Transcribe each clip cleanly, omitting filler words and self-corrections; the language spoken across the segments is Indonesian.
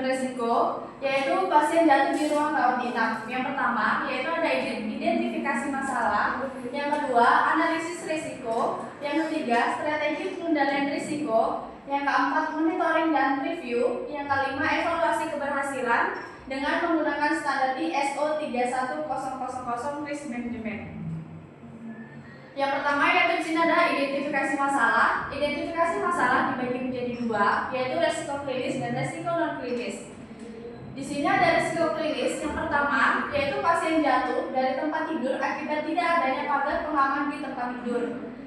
manajemen risiko, yaitu pasien jatuh di ruang rawat inap. Yang pertama, yaitu ada identifikasi masalah. Yang kedua, analisis risiko. Yang ketiga, strategi pengendalian risiko. Yang keempat, monitoring dan review. Yang kelima, evaluasi keberhasilan dengan menggunakan standar ISO 31000 risk management. Yang pertama yaitu di sini ada identifikasi masalah. Identifikasi masalah dibagi menjadi dua, yaitu resiko klinis dan resiko non klinis. Di sini ada resiko klinis. Yang pertama yaitu pasien jatuh dari tempat tidur akibat tidak adanya pagar pengaman di tempat tidur.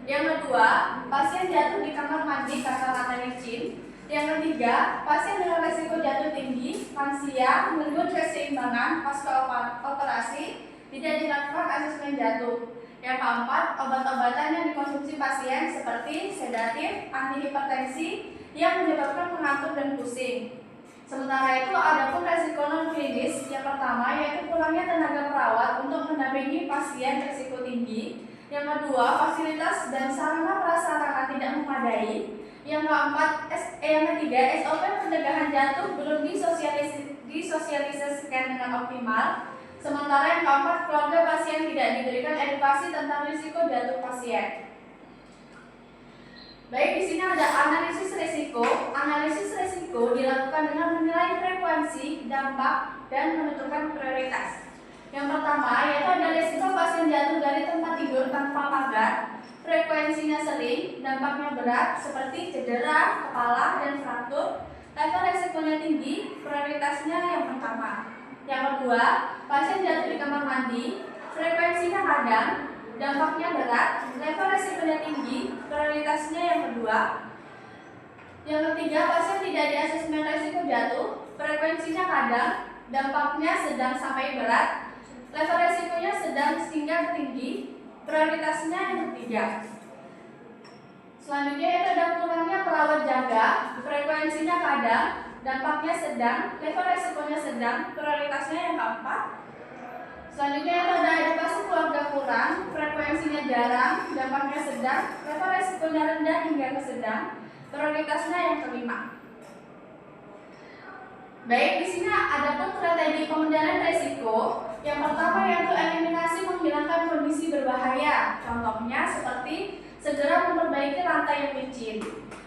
Yang kedua, pasien jatuh di kamar mandi karena lantai licin. Yang ketiga, pasien dengan resiko jatuh tinggi, lansia, menurut keseimbangan pasca operasi, tidak dilakukan asesmen jatuh. Yang keempat, obat-obatan yang dikonsumsi pasien seperti sedatif, antihipertensi yang menyebabkan mengantuk dan pusing. Sementara itu, ada pun resiko non klinis. Yang pertama yaitu kurangnya tenaga perawat untuk mendampingi pasien risiko tinggi. Yang kedua, fasilitas dan sarana prasarana tidak memadai. Yang keempat, yang ketiga, SOP pencegahan jatuh belum disosialisasikan dengan optimal. Sementara yang keempat, keluarga pasien tidak diberikan edukasi tentang risiko jatuh pasien. Baik, di sini ada analisis risiko. Analisis risiko dilakukan dengan menilai frekuensi, dampak, dan menentukan prioritas. Yang pertama yaitu ada risiko pasien jatuh dari tempat tidur tanpa pagar. Frekuensinya sering, dampaknya berat seperti cedera, kepala, dan fraktur. Level risikonya tinggi, prioritasnya yang pertama. Yang kedua, pasien jatuh di kamar mandi. Frekuensinya kadang, dampaknya berat, level risikonya tinggi, prioritasnya yang kedua. Yang ketiga, pasien tidak diasesmen risiko jatuh. Frekuensinya kadang, dampaknya sedang sampai berat, level risikonya sedang hingga tinggi, prioritasnya yang ketiga. Selanjutnya itu ada kurangnya perawat jaga. Frekuensinya kadang, dampaknya sedang, level risikonya sedang, prioritasnya yang keempat. Selanjutnya itu ada edukasi keluarga kurang. Frekuensinya jarang, dampaknya sedang, level risikonya rendah hingga ke sedang, prioritasnya yang kelima. Baik, di sini ada pun strategi pengendalian risiko. Yang pertama yaitu eliminasi menghilangkan kondisi berbahaya. Contohnya seperti segera memperbaiki lantai yang licin.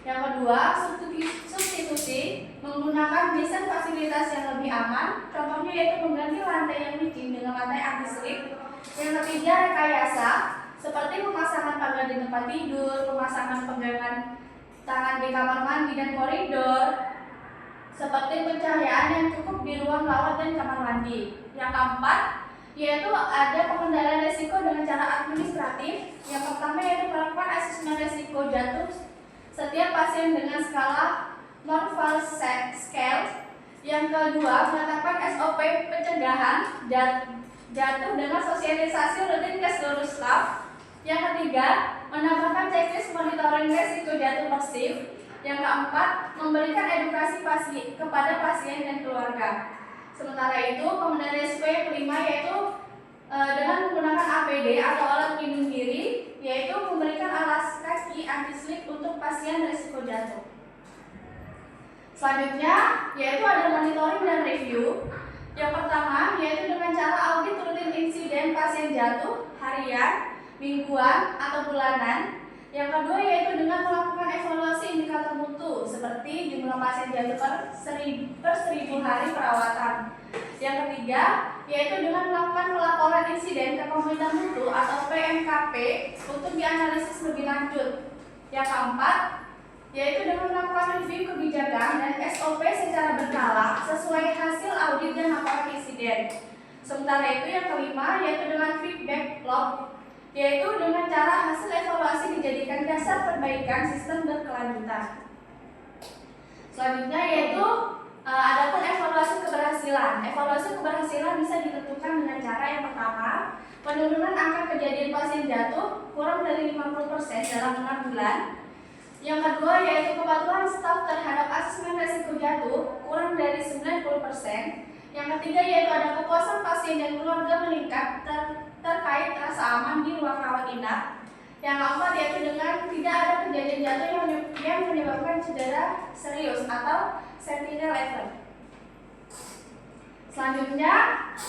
Yang kedua, substitusi menggunakan desain fasilitas yang lebih aman. Contohnya yaitu mengganti lantai yang licin dengan lantai anti slip. Yang ketiga, rekayasa seperti pemasangan pagar di tempat tidur, pemasangan pegangan tangan di kamar mandi dan koridor, seperti pencahayaan yang cukup di ruang rawat dan kamar mandi. Yang keempat, yaitu ada pengendalian risiko dengan cara administratif. Yang pertama yaitu melakukan asesmen risiko jatuh setiap pasien dengan skala Norval Scale. Yang kedua, menetapkan SOP pencegahan jatuh dengan sosialisasi rutin ke seluruh staf. Yang ketiga, menambahkan checklist monitoring risiko jatuh pasif. Yang keempat, memberikan edukasi kepada pasien dan keluarga. Sementara itu, pengendalian risiko yang kelima yaitu dengan menggunakan APD atau alat pelindung diri, yaitu memberikan alas kaki anti slip untuk pasien risiko jatuh. Selanjutnya, yaitu ada monitoring dan review. Yang pertama, yaitu dengan cara audit rutin insiden pasien jatuh harian, mingguan, atau bulanan. Yang kedua yaitu dengan melakukan evaluasi indikator mutu seperti jumlah pasien jatuh per 1000 hari perawatan. Yang ketiga yaitu dengan melakukan pelaporan insiden ke komunitas mutu atau PMKP untuk dianalisis lebih lanjut. Yang keempat yaitu dengan melakukan review kebijakan dan SOP secara berkala sesuai hasil audit dan laporan insiden. Sementara itu yang kelima yaitu dengan feedback log, yaitu dengan cara hasil evaluasi dijadikan dasar perbaikan sistem berkelanjutan. Selanjutnya yaitu adapun evaluasi keberhasilan. Evaluasi keberhasilan bisa ditentukan dengan cara yang pertama, penurunan angka kejadian pasien jatuh kurang dari 50% dalam 6 bulan. Yang kedua yaitu kepatuhan staf terhadap asesmen risiko jatuh kurang dari 90%. Yang ketiga yaitu ada kepuasan pasien dan keluarga meningkat terkait rasa aman di ruang rawat inap. Yang keempat yaitu dengan tidak ada kejadian jatuh yang menyebabkan cedera serius atau sentinel event. Selanjutnya,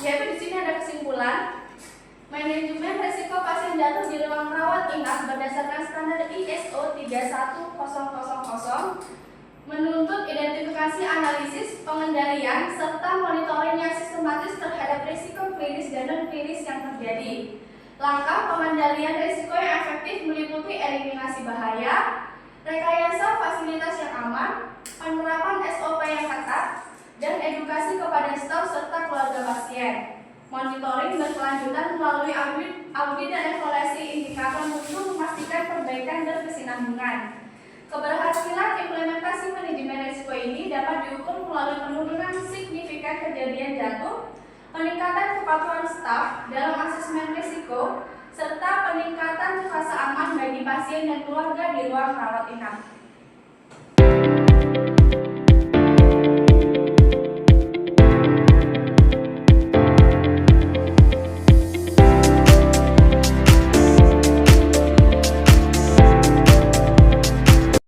yaitu di sini ada kesimpulan. Manajemen risiko pasien jatuh di ruang rawat inap berdasarkan standar ISO 31000 menuntut identifikasi, analisis, pengendalian, serta monitoring yang sistematis terhadap risiko klinis dan non-klinis yang terjadi. Langkah pengendalian risiko yang efektif meliputi eliminasi bahaya, rekayasa fasilitas yang aman, penerapan SOP yang ketat, dan edukasi kepada staf serta keluarga pasien. Monitoring berkelanjutan melalui audit dan evaluasi indikator untuk memastikan perbaikan dan kesinambungan. Keberhasilan implementasi manajemen risiko ini dapat diukur melalui penurunan signifikan kejadian jatuh, peningkatan kepatuhan staf dalam asesmen risiko, serta peningkatan rasa aman bagi pasien dan keluarga di ruang rawat inap.